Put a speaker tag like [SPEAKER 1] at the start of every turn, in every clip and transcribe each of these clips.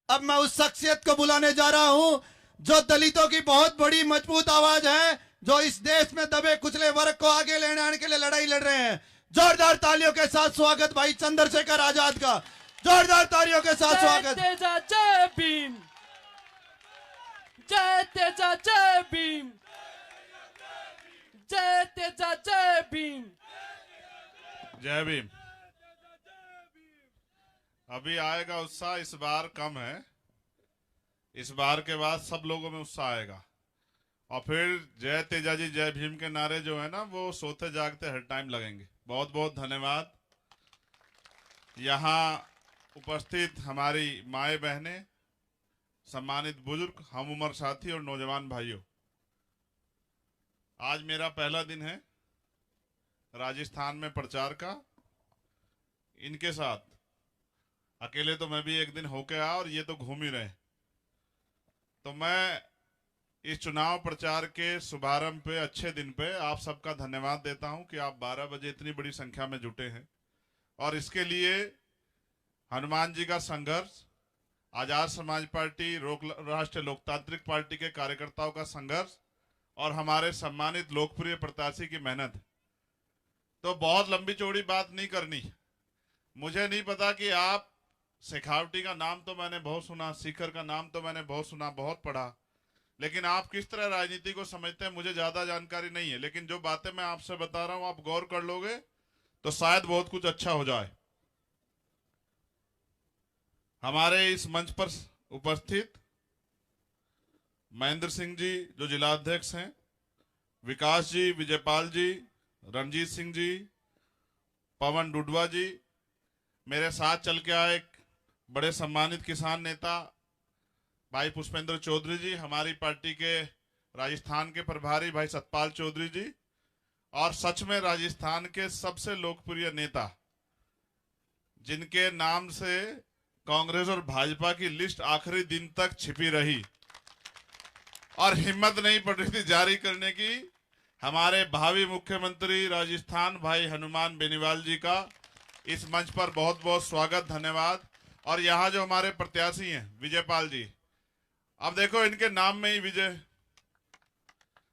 [SPEAKER 1] अब मैं उस शख्सियत को बुलाने जा रहा हूं जो दलितों की बहुत बड़ी मजबूत आवाज है, जो इस देश में दबे कुचले वर्ग को आगे लेने आने के लिए लड़ाई लड़ रहे हैं। जोरदार तालियों के साथ स्वागत भाई चंद्रशेखर आजाद का, जोरदार तालियों के साथ स्वागत।
[SPEAKER 2] जय तेजा जय भीम, जय तेजा जय भीम, जय तेजा जय भीम,
[SPEAKER 3] जय भीम। अभी आएगा उत्साह, इस बार कम है। इस बार के बाद सब लोगों में उत्साह आएगा और फिर जय तेजा जी जय भीम के नारे जो है ना, वो सोते जागते हर टाइम लगेंगे। बहुत बहुत धन्यवाद। यहाँ उपस्थित हमारी माए बहनें, सम्मानित बुजुर्ग, हम उम्र साथी और नौजवान भाइयों, आज मेरा पहला दिन है राजस्थान में प्रचार का। इनके साथ अकेले तो मैं भी एक दिन होके आया और ये तो घूम ही रहे। तो मैं इस चुनाव प्रचार के शुभारंभ पे, अच्छे दिन पे आप सबका धन्यवाद देता हूं कि आप 12 बजे इतनी बड़ी संख्या में जुटे हैं। और इसके लिए हनुमान जी का संघर्ष, आजाद समाज पार्टी, राष्ट्रीय लोकतांत्रिक पार्टी के कार्यकर्ताओं का संघर्ष और हमारे सम्मानित लोकप्रिय प्रत्याशी की मेहनत। तो बहुत लंबी चौड़ी बात नहीं करनी। मुझे नहीं पता कि आप, शेखावटी का नाम तो मैंने बहुत सुना, सीकर का नाम तो मैंने बहुत सुना, बहुत पढ़ा, लेकिन आप किस तरह राजनीति को समझते हैं मुझे ज्यादा जानकारी नहीं है। लेकिन जो बातें मैं आपसे बता रहा हूं, आप गौर कर लोगे तो शायद बहुत कुछ अच्छा हो जाए। हमारे इस मंच पर उपस्थित महेंद्र सिंह जी जो जिलाध्यक्ष हैं, विकास जी, विजयपाल जी, रणजीत सिंह जी, पवन डुडवा जी, मेरे साथ चल के आए बड़े सम्मानित किसान नेता भाई पुष्पेंद्र चौधरी जी, हमारी पार्टी के राजस्थान के प्रभारी भाई सतपाल चौधरी जी, और सच में राजस्थान के सबसे लोकप्रिय नेता जिनके नाम से कांग्रेस और भाजपा की लिस्ट आखिरी दिन तक छिपी रही और हिम्मत नहीं पड़ रही थी जारी करने की, हमारे भावी मुख्यमंत्री राजस्थान भाई हनुमान बेनीवाल जी का इस मंच पर बहुत बहुत स्वागत, धन्यवाद। और यहाँ जो हमारे प्रत्याशी हैं विजयपाल जी, अब देखो इनके नाम में ही विजय।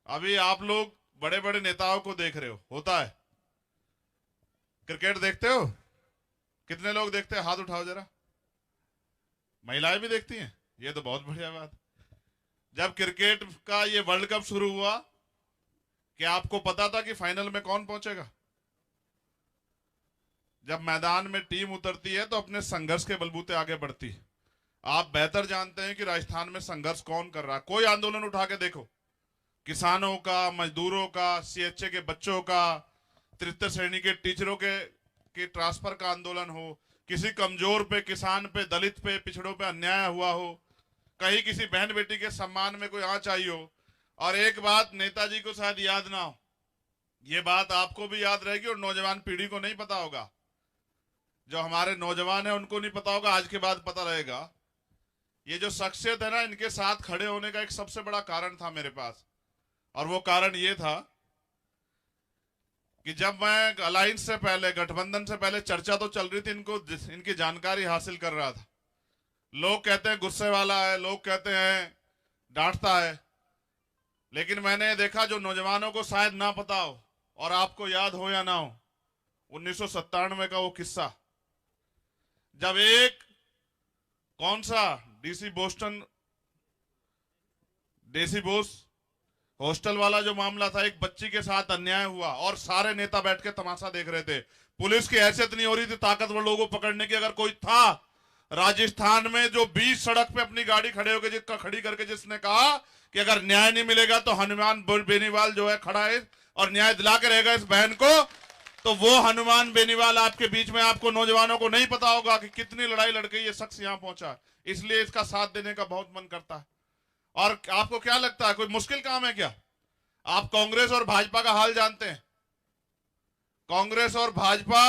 [SPEAKER 3] अभी आप लोग बड़े बड़े नेताओं को देख रहे हो, होता है। क्रिकेट देखते हो? कितने लोग देखते हैं? हाथ उठाओ जरा। महिलाएं भी देखती हैं? ये तो बहुत बढ़िया बात। जब क्रिकेट का ये वर्ल्ड कप शुरू हुआ, क्या आपको पता था कि फाइनल में कौन पहुंचेगा? जब मैदान में टीम उतरती है तो अपने संघर्ष के बलबूते आगे बढ़ती है। आप बेहतर जानते हैं कि राजस्थान में संघर्ष कौन कर रहा है। कोई आंदोलन उठा के देखो, किसानों का, मजदूरों का, सीएचए के बच्चों का, तृतीय श्रेणी के टीचरों के ट्रांसफर का आंदोलन हो, किसी कमजोर पे, किसान पे, दलित पे, पिछड़ों पे अन्याय हुआ हो, कहीं किसी बहन बेटी के सम्मान में कोई आंच आई हो। और एक बात नेताजी को शायद याद ना हो, ये बात आपको भी याद रहेगी और नौजवान पीढ़ी को नहीं पता होगा। जो हमारे नौजवान हैं उनको नहीं पता होगा, आज के बाद पता रहेगा। ये जो शख्सियत है ना, इनके साथ खड़े होने का एक सबसे बड़ा कारण था मेरे पास, और वो कारण ये था कि जब मैं अलायंस से पहले, गठबंधन से पहले चर्चा तो चल रही थी, इनकी जानकारी हासिल कर रहा था। लोग कहते हैं गुस्से वाला है, लोग कहते हैं डांटता है, लेकिन मैंने देखा जो नौजवानों को शायद ना पता हो और आपको याद हो या ना हो, 1997 का वो किस्सा, जब एक कौन सा डीसी बोस हॉस्टल वाला जो मामला था, एक बच्ची के साथ अन्याय हुआ और सारे नेता बैठ के तमाशा देख रहे थे। पुलिस की हैसियत नहीं हो रही थी ताकतवर लोगों को पकड़ने की। अगर कोई था राजस्थान में जो बीच सड़क पे अपनी गाड़ी खड़ी करके जिसने कहा कि अगर न्याय नहीं मिलेगा तो हनुमान बेनीवाल जो है खड़ा है और न्याय दिला के रहेगा इस बहन को, तो वो हनुमान बेनीवाल आपके बीच में। आपको नौजवानों को नहीं पता होगा कि कितनी लड़ाई लड़ के ये शख्स यहां पहुंचा, इसलिए इसका साथ देने का बहुत मन करता है। और आपको क्या लगता है कोई मुश्किल काम है क्या? आप कांग्रेस और भाजपा का हाल जानते हैं। कांग्रेस और भाजपा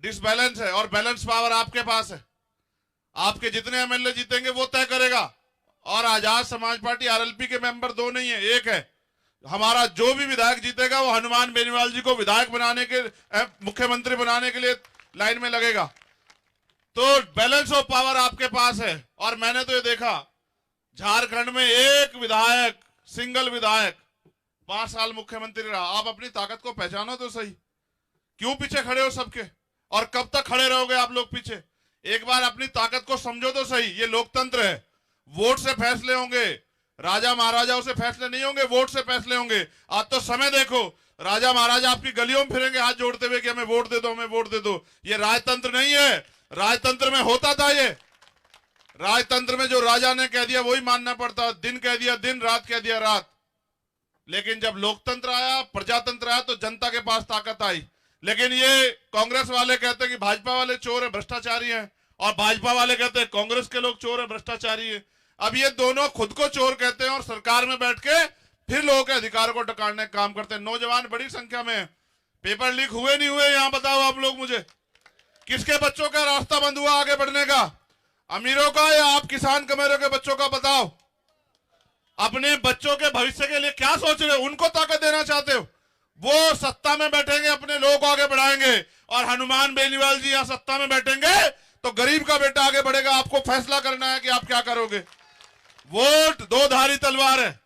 [SPEAKER 3] डिसबैलेंस है और बैलेंस पावर आपके पास है। आपके जितने एमएलए जीतेंगे वो तय करेगा। और आजाद समाज पार्टी आरएलपी के मेंबर 2 नहीं है, 1 है। हमारा जो भी विधायक जीतेगा वो हनुमान बेनीवाल जी को विधायक बनाने के, मुख्यमंत्री बनाने के लिए लाइन में लगेगा। तो बैलेंस ऑफ पावर आपके पास है। और मैंने तो ये देखा, झारखंड में एक विधायक, सिंगल विधायक 5 साल मुख्यमंत्री रहा। आप अपनी ताकत को पहचानो तो सही, क्यों पीछे खड़े हो सबके, और कब तक खड़े रहोगे आप लोग पीछे? एक बार अपनी ताकत को समझो तो सही। ये लोकतंत्र है, वोट से फैसले होंगे, राजा महाराजाओं से फैसले नहीं होंगे, वोट से फैसले होंगे। आज तो समय देखो, राजा महाराजा आपकी गलियों में फिरेंगे हाथ जोड़ते हुए कि हमें वोट दे दो, हमें वोट दे दो। ये राजतंत्र नहीं है। राजतंत्र में होता था ये, राजतंत्र में जो राजा ने कह दिया वही मानना पड़ता, दिन कह दिया दिन, रात कह दिया रात। लेकिन जब लोकतंत्र आया, प्रजातंत्र आया, तो जनता के पास ताकत आई। लेकिन ये कांग्रेस वाले कहते हैं कि भाजपा वाले चोर है, भ्रष्टाचारी हैं, और भाजपा वाले कहते हैं कांग्रेस के लोग चोर है, भ्रष्टाचारी है। अब ये दोनों खुद को चोर कहते हैं और सरकार में बैठ के फिर लोगों के अधिकार को टकारने का काम करते हैं। नौजवान बड़ी संख्या में, पेपर लीक हुए नहीं हुए यहां बताओ आप लोग मुझे? किसके बच्चों का रास्ता बंद हुआ आगे बढ़ने का? अमीरों का या आप किसान कमेरों के बच्चों का? बताओ। अपने बच्चों के भविष्य के लिए क्या सोच रहे हो? उनको ताकत देना चाहते हो? वो सत्ता में बैठेंगे, अपने लोगों को आगे बढ़ाएंगे, और हनुमान बेनीवाल जी यहां सत्ता में बैठेंगे तो गरीब का बेटा आगे बढ़ेगा। आपको फैसला करना है कि आप क्या करोगे। वोट दो धारी तलवार है।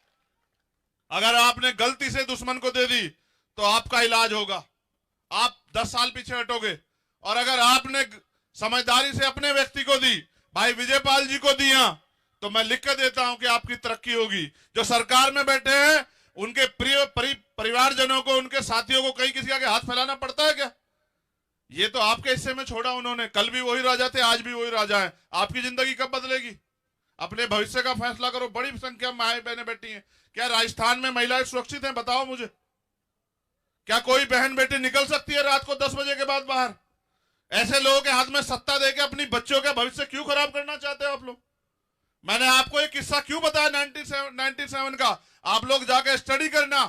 [SPEAKER 3] अगर आपने गलती से दुश्मन को दे दी तो आपका इलाज होगा, आप 10 साल पीछे हटोगे। और अगर आपने समझदारी से अपने व्यक्ति को दी, भाई विजयपाल जी को दिया, तो मैं लिख कर देता हूं कि आपकी तरक्की होगी। जो सरकार में बैठे हैं उनके परिवारजनों को, उनके साथियों को कहीं किसी के हाथ फैलाना पड़ता है क्या? ये तो आपके हिस्से में छोड़ा उन्होंने। कल भी वही राजा थे, आज भी वही राजा है। आपकी जिंदगी कब बदलेगी? अपने भविष्य का फैसला करो। बड़ी संख्या में माए बहनें बैठी हैं। क्या राजस्थान में महिलाएं सुरक्षित हैं? बताओ मुझे। क्या कोई बहन बेटी निकल सकती है रात को 10 बजे के बाद बाहर? ऐसे लोगों के हाथ में सत्ता देके अपनी बच्चों का भविष्य क्यों खराब करना चाहते हो आप लोग? मैंने आपको एक किस्सा क्यों बताया 97 का, आप लोग जाके स्टडी करना,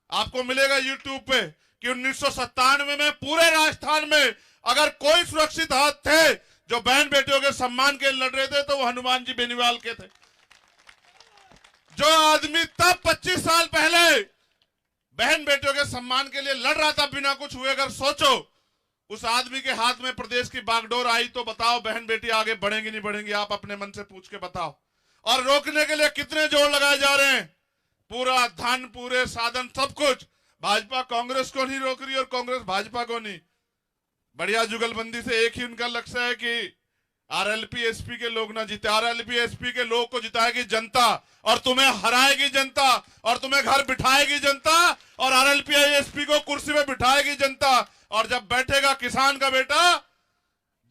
[SPEAKER 3] आपको मिलेगा यूट्यूब पे कि 1997 में पूरे राजस्थान में अगर कोई सुरक्षित हाथ थे जो बहन बेटियों के सम्मान के लड़ रहे थे तो वो हनुमान जी बेनीवाल के थे। जो आदमी तब 25 साल पहले बहन बेटियों के सम्मान के लिए लड़ रहा था बिना कुछ हुए, अगर सोचो उस आदमी के हाथ में प्रदेश की बागडोर आई तो बताओ बहन बेटी आगे बढ़ेंगी नहीं बढ़ेंगी? आप अपने मन से पूछ के बताओ। और रोकने के लिए कितने जोर लगाए जा रहे हैं? पूरा धन, पूरे साधन, सब कुछ। भाजपा कांग्रेस को नहीं रोक रही और कांग्रेस भाजपा को नहीं। बढ़िया जुगलबंदी से एक ही उनका लक्ष्य है कि आरएलपी एसपी के लोग ना जीते। आरएलपी एसपी के लोग को जिताएगी जनता, और तुम्हें हराएगी जनता, और तुम्हें घर बिठाएगी जनता, और आरएलपी एसपी को कुर्सी में बिठाएगी जनता। और जब बैठेगा किसान का बेटा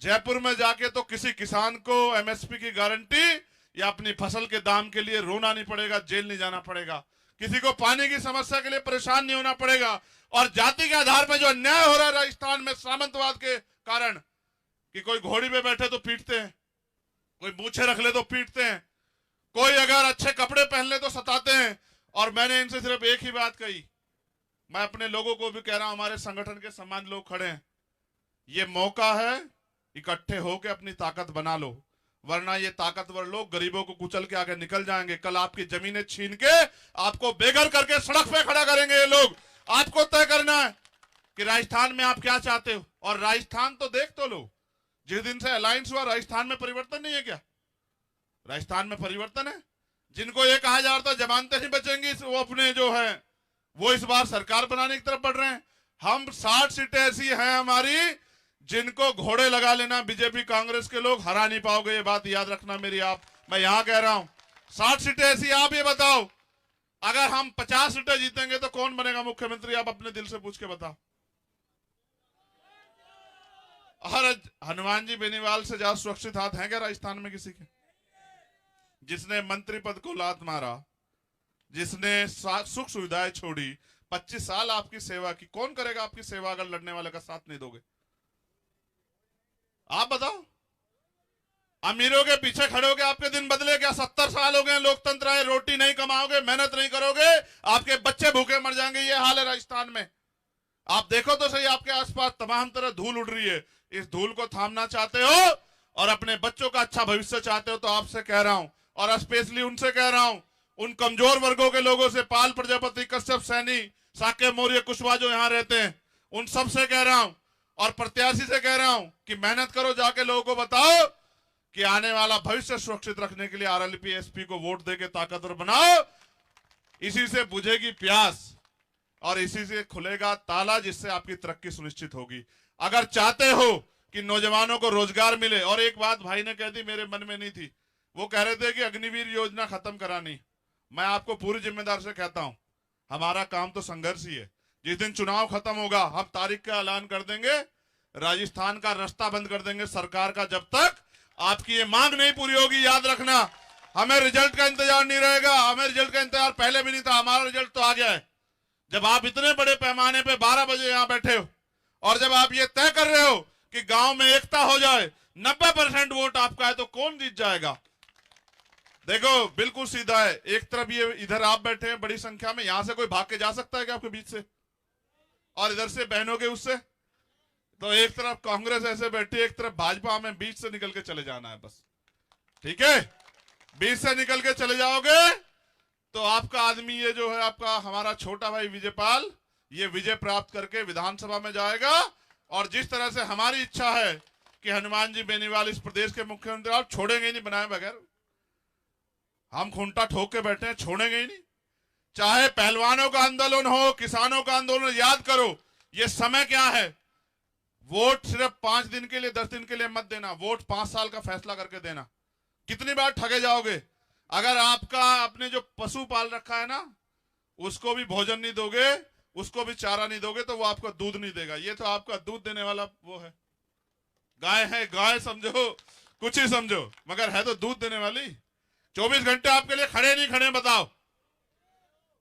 [SPEAKER 3] जयपुर में जाके, तो किसी किसान को एमएसपी की गारंटी या अपनी फसल के दाम के लिए रोना नहीं पड़ेगा, जेल नहीं जाना पड़ेगा, किसी को पानी की समस्या के लिए परेशान नहीं होना पड़ेगा। और जाति के आधार पर जो अन्याय हो रहा है राजस्थान में सामंतवाद के कारण, कि कोई घोड़ी पे बैठे तो पीटते हैं, कोई मूछे रख ले तो पीटते हैं, कोई अगर अच्छे कपड़े पहन ले तो सताते हैं। और मैंने इनसे सिर्फ एक ही बात कही, मैं अपने लोगों को भी कह रहा हूं, हमारे संगठन के समान लोग खड़े हैं, ये मौका है, इकट्ठे होकर अपनी ताकत बना लो, वरना ये ताकतवर लोग गरीबों को कुचल के आगे निकल जाएंगे। कल आपकी जमीनें छीन के आपको बेघर करके सड़क पे खड़ा करेंगे ये लोग। आपको तय करना है कि राजस्थान में आप क्या चाहते हो। और राजस्थान तो देख तो लो, जिस दिन से अलायंस हुआ राजस्थान में परिवर्तन नहीं है क्या? राजस्थान में परिवर्तन है। जिनको ये कहा जा रहा था जमानतें नहीं बचेंगी, वो अपने जो है वो इस बार सरकार बनाने की तरफ बढ़ रहे हैं। हम 60 सीटें ऐसी हैं हमारी जिनको घोड़े लगा लेना बीजेपी कांग्रेस के लोग हरा नहीं पाओगे, ये बात याद रखना मेरी। आप, मैं यहां कह रहा हूं 60 सीटें ऐसी। आप ये बताओ अगर हम 50 सीटें जीतेंगे तो कौन बनेगा मुख्यमंत्री? आप अपने दिल से पूछ के बताओ। और हनुमान जी बेनीवाल से ज्यादा सुरक्षित हाथ हैं क्या राजस्थान में किसी के? जिसने मंत्री पद को लात मारा, जिसने सुख सुविधाएं छोड़ी, 25 साल आपकी सेवा की, कौन करेगा आपकी सेवा अगर लड़ने वाले का साथ नहीं दोगे? आप बताओ। अमीरों के पीछे खड़े होगे आपके दिन बदले क्या? 70 साल हो गए लोकतंत्र है, रोटी नहीं कमाओगे, मेहनत नहीं करोगे, आपके बच्चे भूखे मर जाएंगे। ये हाल है राजस्थान में। आप देखो तो सही, आपके आसपास तमाम तरह धूल उड़ रही है। इस धूल को थामना चाहते हो और अपने बच्चों का अच्छा भविष्य चाहते हो तो आपसे कह रहा हूं, और स्पेशली उनसे कह रहा हूं, उन कमजोर वर्गों के लोगों से, पाल प्रजापति, कश्यप, सैनी, साक्य मौर्य, कुशवाहा जो यहां रहते हैं, उन सब से कह रहा हूं, और प्रत्याशी से कह रहा हूं कि मेहनत करो, जाके लोगों को बताओ कि आने वाला भविष्य सुरक्षित रखने के लिए आरएलपी एसपी को वोट देके ताकतवर बनाओ। इसी से बुझेगी प्यास और इसी से खुलेगा ताला, जिससे आपकी तरक्की सुनिश्चित होगी। अगर चाहते हो कि नौजवानों को रोजगार मिले, और एक बात भाई ने कह दी मेरे मन में नहीं थी, वो कह रहे थे कि अग्निवीर योजना खत्म करानी। मैं आपको पूरी जिम्मेदार से कहता हूं, हमारा काम तो संघर्ष ही है। जिस दिन चुनाव खत्म होगा हम तारीख का ऐलान कर देंगे, राजस्थान का रास्ता बंद कर देंगे सरकार का। जब तक आपकी ये मांग नहीं पूरी होगी, याद रखना, हमें रिजल्ट का इंतजार नहीं रहेगा। हमें रिजल्ट का इंतजार पहले भी नहीं था, हमारा रिजल्ट तो आ गया है। जब आप इतने बड़े पैमाने पे 12 बजे यहां बैठे हो और जब आप ये तय कर रहे हो कि गांव में एकता हो जाए, 90% वोट आपका है, तो कौन जीत जाएगा? देखो बिल्कुल सीधा है। एक तरफ ये इधर आप बैठे हैं बड़ी संख्या में, यहां से कोई भाग के जा सकता है क्या आपके बीच से? और इधर से बहनों के उससे, तो एक तरफ कांग्रेस ऐसे बैठी है, एक तरफ भाजपा, में बीच से निकल के चले जाना है बस। ठीक है, बीच से निकल के चले जाओगे तो आपका आदमी ये जो है आपका हमारा छोटा भाई विजयपाल, ये विजय प्राप्त करके विधानसभा में जाएगा। और जिस तरह से हमारी इच्छा है कि हनुमान जी बेनीवाल इस प्रदेश के मुख्यमंत्री, आप छोड़ेंगे ही नहीं बनाए बगैर। हम खूंटा ठोक के बैठे हैं, छोड़ेंगे ही नहीं। चाहे पहलवानों का आंदोलन हो, किसानों का आंदोलन, याद करो ये समय क्या है। वोट सिर्फ 5 दिन के लिए, 10 दिन के लिए मत देना, वोट 5 साल का फैसला करके देना। कितनी बार ठगे जाओगे? अगर आपका अपने जो पशु पाल रखा है ना, उसको भी भोजन नहीं दोगे, उसको भी चारा नहीं दोगे, तो वो आपको दूध नहीं देगा। ये तो आपका दूध देने वाला वो है, गाय है। गाय समझो, कुछ ही समझो, मगर है तो दूध देने वाली। 24 घंटे आपके लिए खड़े नहीं खड़े, बताओ।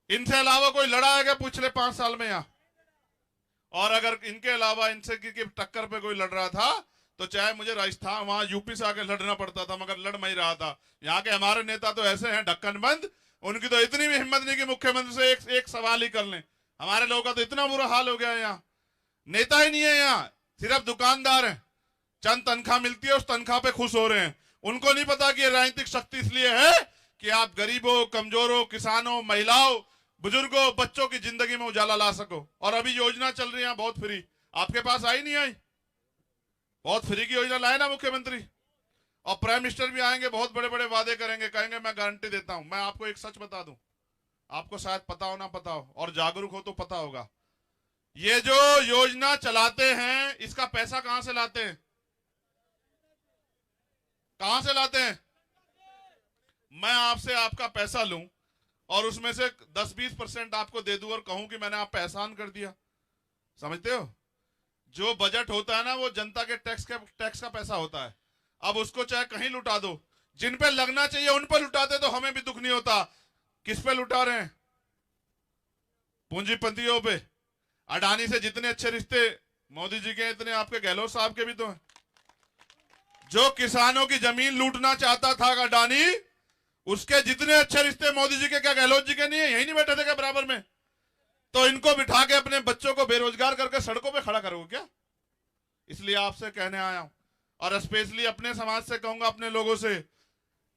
[SPEAKER 3] इनसे अलावा कोई लड़ा है क्या पिछले 5 साल में यहाँ? और अगर इनके अलावा इनसे की टक्कर पे कोई लड़ रहा था, तो चाहे मुझे राजस्थान वहां यूपी से आके लड़ना पड़ता था, मगर लड़ नहीं रहा था। यहाँ के हमारे नेता तो ऐसे हैं ढक्कन बंद, उनकी तो इतनी भी हिम्मत नहीं कि मुख्यमंत्री से एक सवाल ही कर लें। हमारे लोगों का तो इतना बुरा हाल हो गया है, यहाँ नेता ही नहीं है, यहाँ सिर्फ दुकानदार है। चंद तनख्वाह मिलती है, उस तनख्वाह पे खुश हो रहे हैं। उनको नहीं पता कि ये राजनीतिक शक्ति इसलिए है कि आप गरीबों, कमजोरों, किसानों, महिलाओं, बुजुर्गों, बच्चों की जिंदगी में उजाला ला सको। और अभी योजना चल रही है बहुत फ्री, आपके पास आई नहीं आई? बहुत फ्री की योजना लाए ना मुख्यमंत्री, और प्राइम मिनिस्टर भी आएंगे, बहुत बड़े बड़े वादे करेंगे, कहेंगे मैं गारंटी देता हूं। मैं आपको एक सच बता दूं, आपको शायद पता हो ना पता हो, और जागरूक हो तो पता होगा। ये जो योजना चलाते हैं, इसका पैसा कहां से लाते हैं? कहां से लाते हैं? मैं आपसे आपका पैसा लूं और उसमें से 10-20% आपको दे दूं और कहूं कि मैंने आप पे एहसान कर दिया, समझते हो? जो बजट होता है ना, वो जनता के टैक्स का पैसा होता है। अब उसको चाहे कहीं लुटा दो, जिन पे लगना चाहिए उन पे लुटाते तो हमें भी दुख नहीं होता। किस पे लुटा रहे हैं? पूंजीपतियों पे। अडानी से जितने अच्छे रिश्ते मोदी जी के, इतने आपके गहलोत साहब के भी तो हैं। जो किसानों की जमीन लूटना चाहता था अडानी, उसके जितने अच्छे रिश्ते मोदी जी के, क्या गहलोत जी के नहीं है? यही नहीं बैठे थे क्या बराबर में? तो इनको बिठा के अपने बच्चों को बेरोजगार करके सड़कों पे खड़ा करोगे क्या? इसलिए आपसे कहने आया हूं, और स्पेशली अपने समाज से कहूंगा, अपने लोगों से,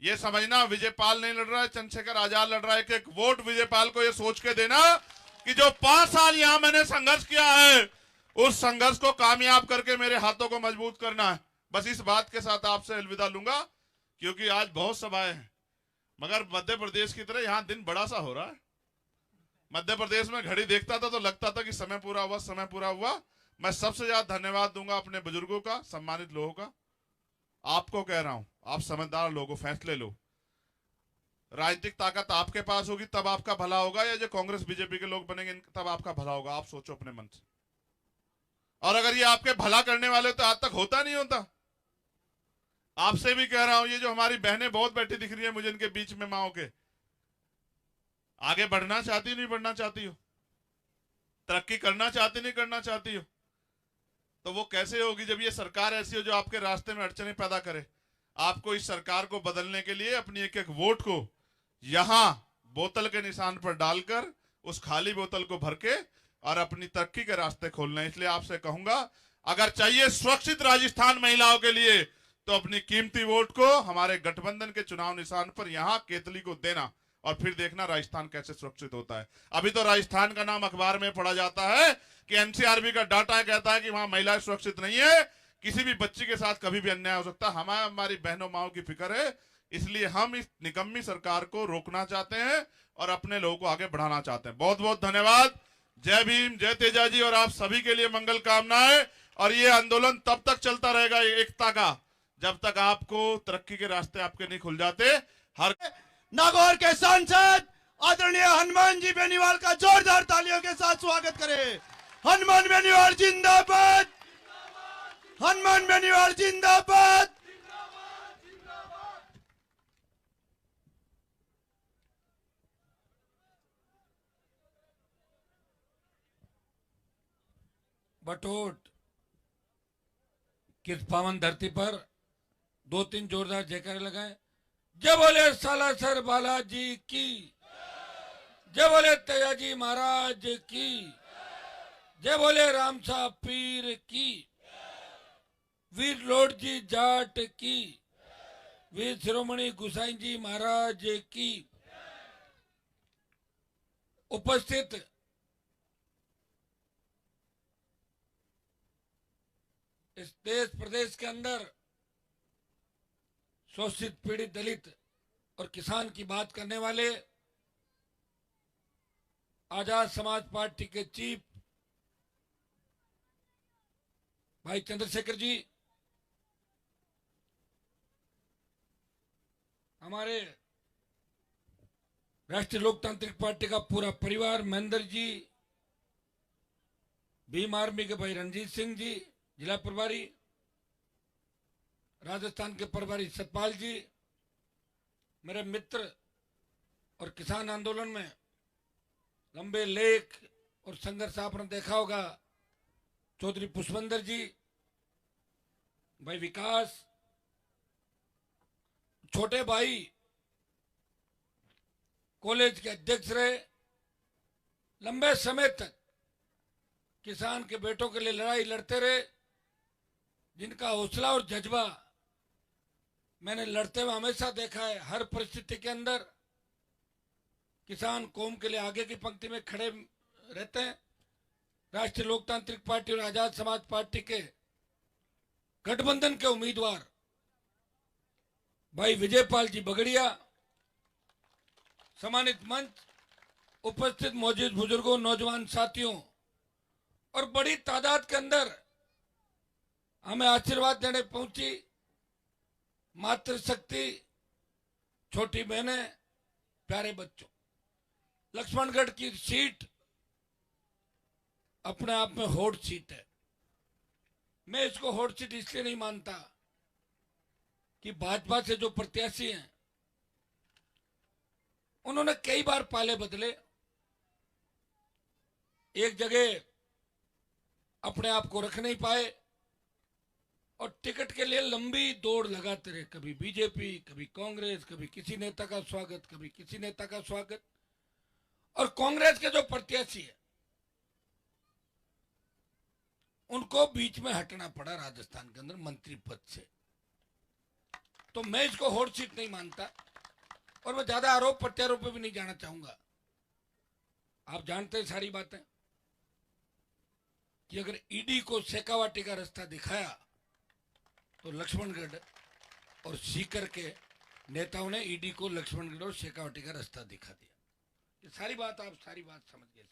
[SPEAKER 3] ये समझना विजयपाल नहीं लड़ रहा है, चंद्रशेखर आजाद लड़ रहा है। एक वोट विजयपाल को ये सोच के देना कि जो 5 साल यहां मैंने संघर्ष किया है, उस संघर्ष को कामयाब करके मेरे हाथों को मजबूत करना है। बस इस बात के साथ आपसे अलविदा लूंगा, क्योंकि आज बहुत सभाएं हैं, मगर मध्य प्रदेश की तरह यहां दिन बड़ा सा हो रहा है। मध्य प्रदेश में घड़ी देखता था तो लगता था कि समय पूरा हुआ, समय पूरा हुआ। मैं सबसे ज्यादा धन्यवाद दूंगा अपने बुजुर्गों का, सम्मानित लोगों का। आपको कह रहा हूं, आप समझदार लोगों, फैसले लो। राजनीतिक ताकत आपके पास होगी तब आपका भला होगा, या जो कांग्रेस बीजेपी के लोग बनेंगे तब आपका भला होगा। आप सोचो अपने मन से। और अगर ये आपके भला करने वाले तो आज तक होता नहीं होता। आपसे भी कह रहा हूं, ये जो हमारी बहनें बहुत बैठी दिख रही है मुझे इनके बीच में, माओ के, आगे बढ़ना चाहती नहीं बढ़ना चाहती हो? तरक्की करना चाहती नहीं करना चाहती हो? तो वो कैसे होगी जब ये सरकार ऐसी हो जो आपके रास्ते में अड़चने पैदा करे? आपको इस सरकार को बदलने के लिए अपनी एक एक वोट को यहां बोतल के निशान पर डालकर उस खाली बोतल को भर के और अपनी तरक्की के रास्ते खोलना है। इसलिए आपसे कहूंगा, अगर चाहिए सुरक्षित राजस्थान महिलाओं के लिए, तो अपनी कीमती वोट को हमारे गठबंधन के चुनाव निशान पर यहां केतली को देना और फिर देखना राजस्थान कैसे सुरक्षित होता है। अभी तो राजस्थान का नाम अखबार में पढ़ा जाता है कि एनसीआरबी का डाटा कहता है कि वहां महिलाएं सुरक्षित नहीं है, किसी भी बच्ची के साथ कभी भी अन्याय हो सकता है। हमारी बहनों माओ की फिक्र है, इसलिए हम इस निकम्मी सरकार को रोकना चाहते हैं और अपने लोगों को आगे बढ़ाना चाहते हैं। बहुत बहुत धन्यवाद। जय भीम, जय तेजा जी, और आप सभी के लिए मंगल कामनाएं। और ये आंदोलन तब तक चलता रहेगा एकता का, जब तक आपको तरक्की के रास्ते आपके नहीं खुल जाते। हर
[SPEAKER 1] नागौर के सांसद आदरणीय हनुमान जी बेनीवाल का जोरदार तालियों के साथ स्वागत करें। हनुमान बेनीवाल जिंदाबाद, हनुमान बेनीवाल जिंदाबाद।
[SPEAKER 4] बटोट किस पावन धरती पर 2-3 जोरदार जयकारे लगाए। जय बोले सालासर बालाजी की, जय बोले तेजाजी महाराज की, जय बोले रामसा पीर की, वीर लॉर्ड जी जाट की, वीर शिरोमणि गुसाई जी महाराज की। उपस्थित इस देश प्रदेश के अंदर शोषित पीड़ित दलित और किसान की बात करने वाले आजाद समाज पार्टी के चीफ भाई चंद्रशेखर जी, हमारे राष्ट्रीय लोकतांत्रिक पार्टी का पूरा परिवार, महेंद्र जी, भीम आर्मी के भाई रणजीत सिंह जी जिला प्रभारी, राजस्थान के प्रभारी सतपाल जी, मेरे मित्र और किसान आंदोलन में लंबे लेख और संघर्ष आपने देखा होगा, चौधरी पुष्पेंद्र जी, भाई विकास, छोटे भाई कॉलेज के अध्यक्ष रहे, लंबे समय तक किसान के बेटों के लिए लड़ाई लड़ते रहे, जिनका हौसला और जज्बा मैंने लड़ते हुए हमेशा देखा है। हर परिस्थिति के अंदर किसान कौम के लिए आगे की पंक्ति में खड़े रहते हैं। राष्ट्रीय लोकतांत्रिक पार्टी और आजाद समाज पार्टी के गठबंधन के उम्मीदवार भाई विजयपाल जी बगड़िया, सम्मानित मंच, उपस्थित मौजूद बुजुर्गों, नौजवान साथियों और बड़ी तादाद के अंदर हमें आशीर्वाद देने पहुंची मातृशक्ति, छोटी बहनें, प्यारे बच्चों। लक्ष्मणगढ़ की सीट अपने आप में हॉट सीट है। मैं इसको हॉट सीट इसलिए नहीं मानता कि भाजपा से जो प्रत्याशी हैं उन्होंने कई बार पाले बदले, एक जगह अपने आप को रख नहीं पाए और टिकट के लिए लंबी दौड़ लगाते रहे, कभी बीजेपी, कभी कांग्रेस, कभी किसी नेता का स्वागत, कभी किसी नेता का स्वागत। और कांग्रेस के जो प्रत्याशी है उनको बीच में हटना पड़ा राजस्थान के अंदर मंत्री पद से। तो मैं इसको हॉट सीट नहीं मानता और मैं ज्यादा आरोप प्रत्यारोप पे भी नहीं जाना चाहूंगा। आप जानते हैं सारी बातें कि अगर ईडी को शेखावाटी का रास्ता दिखाया तो लक्ष्मणगढ़ और सीकर के नेताओं ने ईडी को लक्ष्मणगढ़ और शेखावाटी का रास्ता दिखा दिया। ये सारी बात आप सारी बात समझ गए।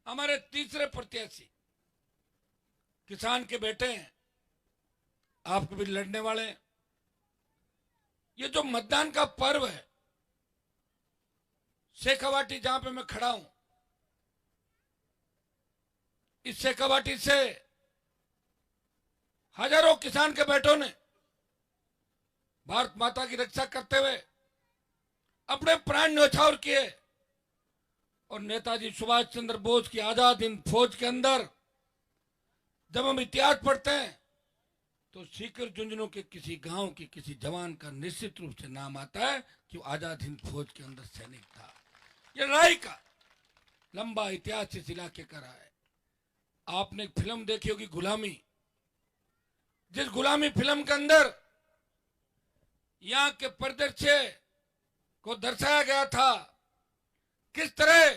[SPEAKER 4] हमारे तीसरे प्रत्याशी किसान के बेटे हैं, आपको भी लड़ने वाले हैं। ये जो मतदान का पर्व है, शेखावाटी जहां पे मैं खड़ा हूं, इस शेखावाटी से हजारों किसान के बेटों ने भारत माता की रक्षा करते हुए अपने प्राण न्यौछावर किए और नेताजी सुभाष चंद्र बोस की आजाद हिंद फौज के अंदर जब हम इतिहास पढ़ते हैं तो सीकर झुंझुनू के किसी गांव के किसी जवान का निश्चित रूप से नाम आता है कि वो आजाद हिंद फौज के अंदर सैनिक था। ये लड़ाई का लंबा इतिहास इस इलाके का रहा है। आपने एक फिल्म देखी होगी गुलामी, जिस गुलामी फिल्म के अंदर यहाँ के परिदृश्य को दर्शाया गया था। किस तरह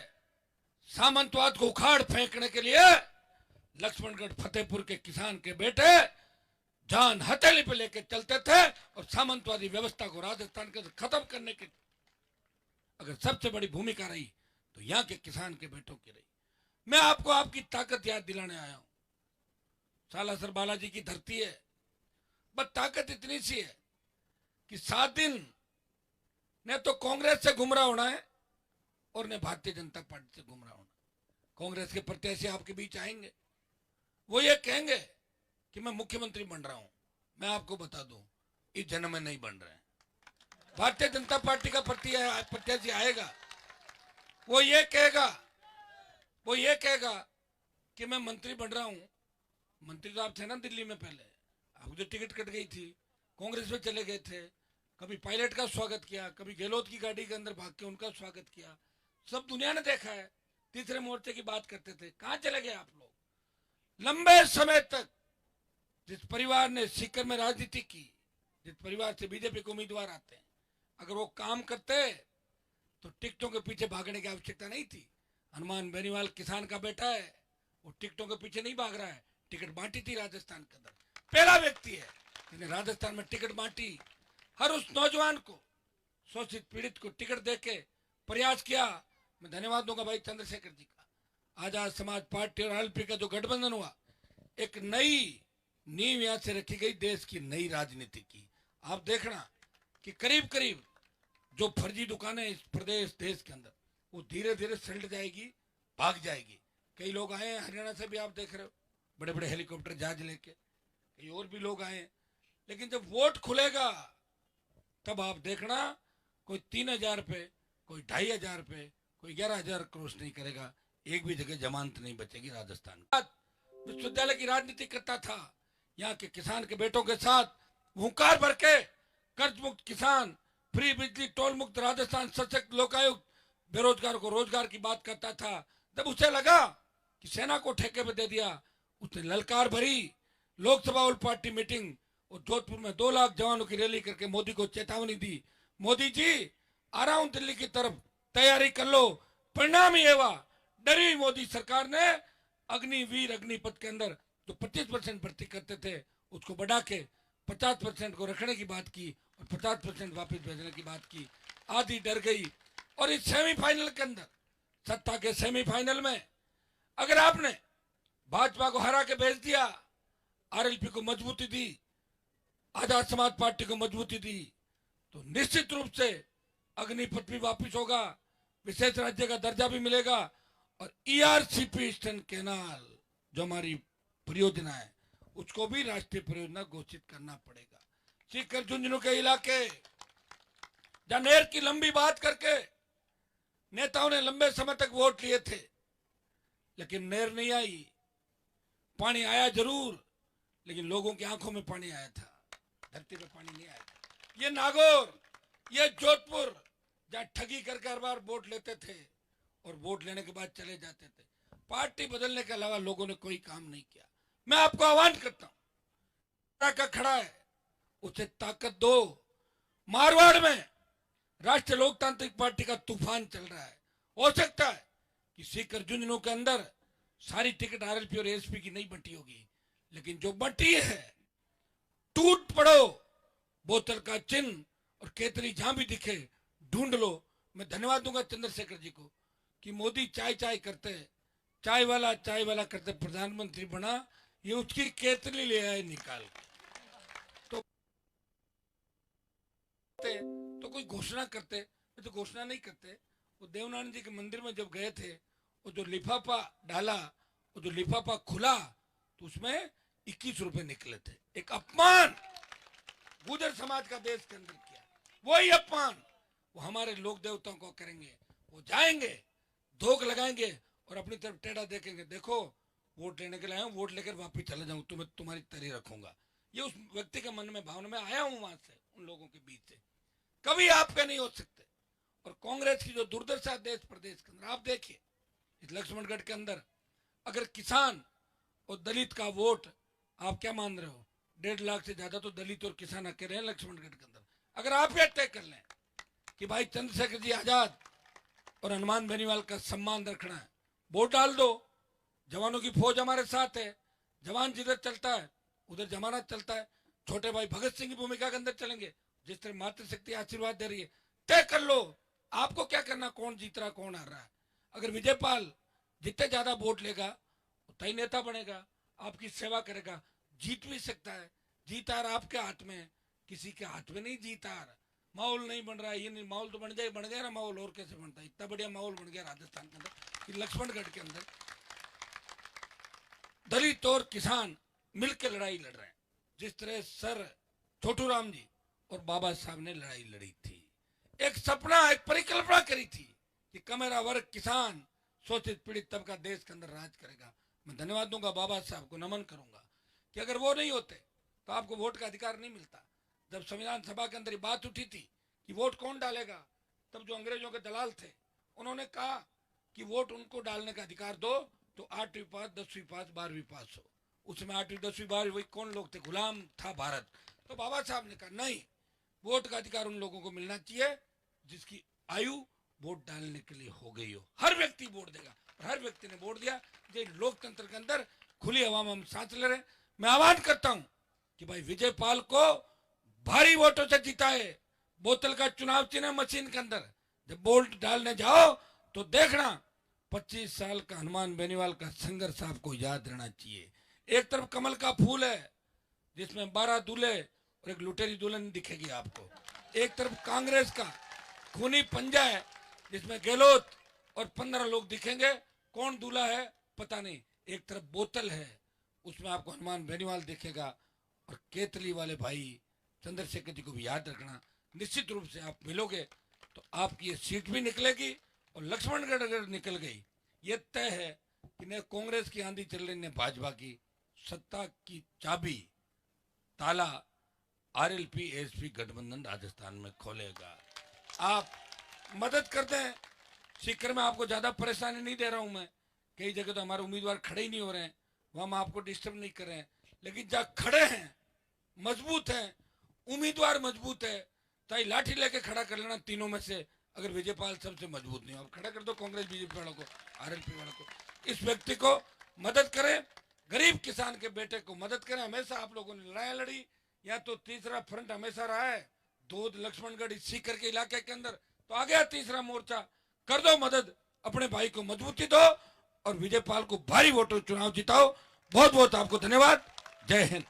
[SPEAKER 4] सामंतवाद को उखाड़ फेंकने के लिए लक्ष्मणगढ़ फतेहपुर के किसान के बेटे जान हथेली पे लेके चलते थे और सामंतवादी व्यवस्था को राजस्थान के खत्म करने की अगर सबसे बड़ी भूमिका रही तो यहाँ के किसान के बेटों की रही। मैं आपको आपकी ताकत याद दिलाने आया हूं। सालासर बालाजी की धरती है, बस ताकत इतनी सी है कि 7 दिन ने तो कांग्रेस से गुमराह होना है और ने भारतीय जनता पार्टी से गुमराह होना। कांग्रेस के प्रत्याशी आपके बीच आएंगे, वो ये कहेंगे कि मैं मुख्यमंत्री बन रहा हूं। मैं आपको बता दूं, इस जन्म में नहीं बन रहे हैं। भारतीय जनता पार्टी का प्रत्याशी आएगा, वो ये कहेगा कि मैं मंत्री बन रहा हूं। मंत्री तो आप थे ना दिल्ली में, पहले आपको जो टिकट कट गई थी, कांग्रेस में चले गए थे। कभी पायलट का स्वागत किया, कभी गहलोत की गाड़ी के अंदर भाग के उनका स्वागत किया। सब दुनिया ने देखा है। तीसरे मोर्चे की बात करते थे, कहां चले गए आप लोग? लंबे समय तक जिस परिवार ने सीकर में राजनीति की, जिस परिवार से बीजेपी के उम्मीदवार आते हैं, अगर वो काम करते तो टिकटों के पीछे भागने की आवश्यकता नहीं थी। हनुमान बेनीवाल किसान का बेटा है, वो टिकटों के पीछे नहीं भाग रहा है। टिकट बांटी थी राजस्थान के अंदर, पहला व्यक्ति है जिन्हें राजस्थान में टिकट बांटी। हर उस नौजवान को, शोषित पीड़ित को टिकट देके प्रयास किया। मैं धन्यवाद दूंगा भाई चंद्रशेखर जी का। आजाद समाज पार्टी और एलपी का जो गठबंधन हुआ, एक नई नींव यहां से रखी गई देश की नई राजनीति की। आप देखना कि करीब करीब जो फर्जी दुकानें इस प्रदेश देश के अंदर, वो धीरे धीरे सलट जाएगी, भाग जाएगी। कई लोग आए हैं हरियाणा से भी, आप देख रहे हो, बड़े बड़े हेलीकॉप्टर जहाज लेके। कई और भी लोग आए, लेकिन जब वोट खुलेगा तब आप देखना, कोई 3,000 पे, कोई 2,500 पे, कोई 11,000 क्रॉस नहीं करेगा। एक भी जगह जमानत नहीं बचेगी राजस्थान। विश्वविद्यालय की राजनीति करता था, यहाँ के किसान के बेटों के साथ हुंकार भर के कर्ज मुक्त किसान, फ्री बिजली, टोल मुक्त राजस्थान, सशक्त लोकायुक्त, बेरोजगार को रोजगार की बात करता था। जब उसे लगा कि सेना को ठेके पे दे दिया, उसने ललकार भरी लोकसभा ऑल पार्टी मीटिंग और जोधपुर में 2 लाख जवानों की रैली करके मोदी को चेतावनी दी, मोदी जी आ रहा हूं दिल्ली की तरफ, तैयारी कर लो। परिणाम ये हुआ, डरी हुई मोदी सरकार ने अग्निवीर अग्निपथ के अंदर जो 25% भर्ती करते थे, उसको बढ़ा के 50% को रखने की बात की और 50% वापस भेजने की बात की। आधी डर गई। और इस सेमीफाइनल के अंदर, सत्ता के सेमीफाइनल में अगर आपने भाजपा को हरा के भेज दिया, आरएलपी को मजबूती दी, आजाद समाज पार्टी को मजबूती दी, तो निश्चित रूप से अग्निपथ भी वापस होगा, विशेष राज्य का दर्जा भी मिलेगा और ईआरसीपी ईस्टर्न कैनाल जो हमारी परियोजना है, उसको भी राष्ट्रीय परियोजना घोषित करना पड़ेगा। सीकर झुंझुनू के इलाके जहां नहर की लंबी बात करके नेताओं ने लंबे समय तक वोट लिए थे, लेकिन नहर नहीं आई। पानी आया जरूर, लेकिन लोगों की आंखों में पानी आया था, धरती पे पानी नहीं आया था। ये नागौर, ये जोधपुर, जहां ठगी करके हर बार वोट लेते थे और वोट लेने के बाद चले जाते थे, पार्टी बदलने के अलावा लोगों ने कोई काम नहीं किया। मैं आपको आह्वान करता हूं, का खड़ा है उसे ताकत दो। मारवाड़ में राष्ट्रीय लोकतांत्रिक पार्टी का तूफान चल रहा है। हो सकता है कि सीकर झुंझुनू के अंदर सारी टिकट आरएलपी और एसपी की नहीं बंटी होगी, लेकिन जो बंटी है, टूट पड़ो, बोतल का चिन्ह और केतरी जहां भी दिखे ढूंढ लो। मैं धन्यवाद दूंगा चंद्रशेखर जी को कि मोदी चाय चाय करते, चाय वाला करते प्रधानमंत्री बना, ये उसकी केतली ले आए निकाल के। तो कोई घोषणा करते, तो घोषणा नहीं करते। वो देवनारायण जी के मंदिर में जब गए थे, वो जो लिफाफा डाला, वो जो लिफाफा खुला, तो उसमें 21 रुपए निकले थे। एक अपमान गुर्जर समाज का देश के अंदर किया, वही अपमान वो हमारे लोक देवताओं को करेंगे। वो जाएंगे, धोख लगाएंगे और अपनी तरफ टेढ़ा देखेंगे, देखो वोट लेने के लिए आया हूं, वोट लेकर वापिस चला जाऊं, तुम्हें तुम्हारी तरी रखूंगा। ये उस व्यक्ति के मन में भावना में आया हूं वहां से, उन लोगों के बीच से। कभी आपके नहीं हो सकते। और कांग्रेस की जो दुर्दशा देश प्रदेश के अंदर, आप देखिए इस लक्ष्मणगढ़ के अंदर अगर किसान और दलित का वोट, आप क्या मान रहे हो, 1.5 लाख से ज्यादा तो दलित और किसान अकेले हैं लक्ष्मणगढ़ के अंदर। अगर आप ये तय कर लें कि भाई चंद्रशेखर जी आजाद और हनुमान बेनीवाल का सम्मान रखना है। वोट डाल दो, जवानों की फौज हमारे साथ है, जवान जिधर चलता है उधर जमानत चलता है। छोटे भाई भगत सिंह की भूमिका के अंदर चलेंगे, जिस तरह मातृशक्ति आशीर्वाद दे रही है। तय कर लो आपको क्या करना, कौन जीत रहा कौन हार रहा है। अगर विजयपाल जितने ज्यादा वोट लेगा उतना ही नेता बनेगा, आपकी सेवा करेगा। जीत भी सकता है, जीत हार आपके हाथ में है, किसी के हाथ में नहीं जीत हार। माहौल नहीं बन रहा है, ये नहीं माहौल तो बन गया ना माहौल, और कैसे बनता है। इतना बढ़िया माहौल बन गया राजस्थान के अंदर कि लक्ष्मणगढ़ के अंदर दलित और किसान मिलकर लड़ाई लड़ रहे हैं। जिस तरह सर छोटू राम जी और बाबा साहब ने लड़ाई लड़ी थी, एक सपना एक परिकल्पना करी थी कि कमेरा वर्ग किसान शोषित पीड़ित तबका देश के अंदर राज करेगा। मैं धन्यवाद दूंगा बाबा साहब को, नमन करूंगा कि अगर वो नहीं होते तो आपको वोट का अधिकार नहीं मिलता। जब संविधान सभा के अंदर ये बात उठी थी कि वोट कौन डालेगा, तब जो अंग्रेजों के दलाल थे उन्होंने कहा कि वोट उनको डालने का अधिकार दो तो 8वीं पास 10वीं पास 12वीं पास हो। उसमें 8वीं 10वीं 12वीं वही कौन लोग थे, गुलाम था भारत। तो बाबा साहब ने कहा नहीं, वोट का अधिकार उन लोगों को मिलना चाहिए जिसकी आयु वोट डालने के लिए हो गई हो। हर व्यक्ति वोट देगा, और हर व्यक्ति ने वोट दिया। ये लोकतंत्र के अंदर खुली हवा में हम सांस ले रहे हैं। मैं आह्वान करता हूं कि भाई विजयपाल को भारी वोटों से जिताए। बोतल का चुनाव चिन्ह मशीन के अंदर, जब वोट डालने जाओ तो देखना 25 साल का हनुमान बेनीवाल का संघर्ष आपको याद रहना चाहिए। एक तरफ कमल का फूल है जिसमें 12 दूल्हे और एक लुटेरी दुल्हन दिखेगी आपको। एक तरफ कांग्रेस का खूनी पंजा है जिसमें गहलोत और 15 लोग दिखेंगे, कौन दूल्हा है पता नहीं। एक तरफ बोतल है उसमें आपको हनुमान बेनीवाल दिखेगा। और केतली वाले भाई चंद्रशेखर जी को भी याद रखना। निश्चित रूप से आप मिलोगे तो आपकी ये सीट भी निकलेगी, और लक्ष्मणगढ़ अगर निकल गई ये तय है कि न कांग्रेस की आंधी चल रही न भाजपा की। सत्ता की चाबी ताला आरएलपी एसपी गठबंधन राजस्थान में खोलेगा। आप मदद कर दें। सीकर में आपको ज्यादा परेशानी नहीं दे रहा हूं मैं, कई जगह तो हमारे उम्मीदवार खड़े ही नहीं हो रहे हैं, वहां हम आपको डिस्टर्ब नहीं कर रहे हैं। लेकिन जहां खड़े हैं, मजबूत हैं, उम्मीदवार मजबूत है, चाहे लाठी लेके खड़ा कर लेना तीनों में से। अगर विजयपाल सबसे मजबूत नहीं हो, आप खड़ा कर दो कांग्रेस बीजेपी वालों को, आरएलपी वालों को। इस व्यक्ति को मदद करें, गरीब किसान के बेटे को मदद करें। हमेशा आप लोगों ने लड़ाई लड़ी, या तो तीसरा फ्रंट हमेशा रहा है, दो लक्ष्मणगढ़ सीकर के इलाके के अंदर, तो आ गया तीसरा मोर्चा। कर दो मदद, अपने भाई को मजबूती दो और विजयपाल को भारी वोटों चुनाव जिताओ। बहुत बहुत आपको धन्यवाद। जय हिंद।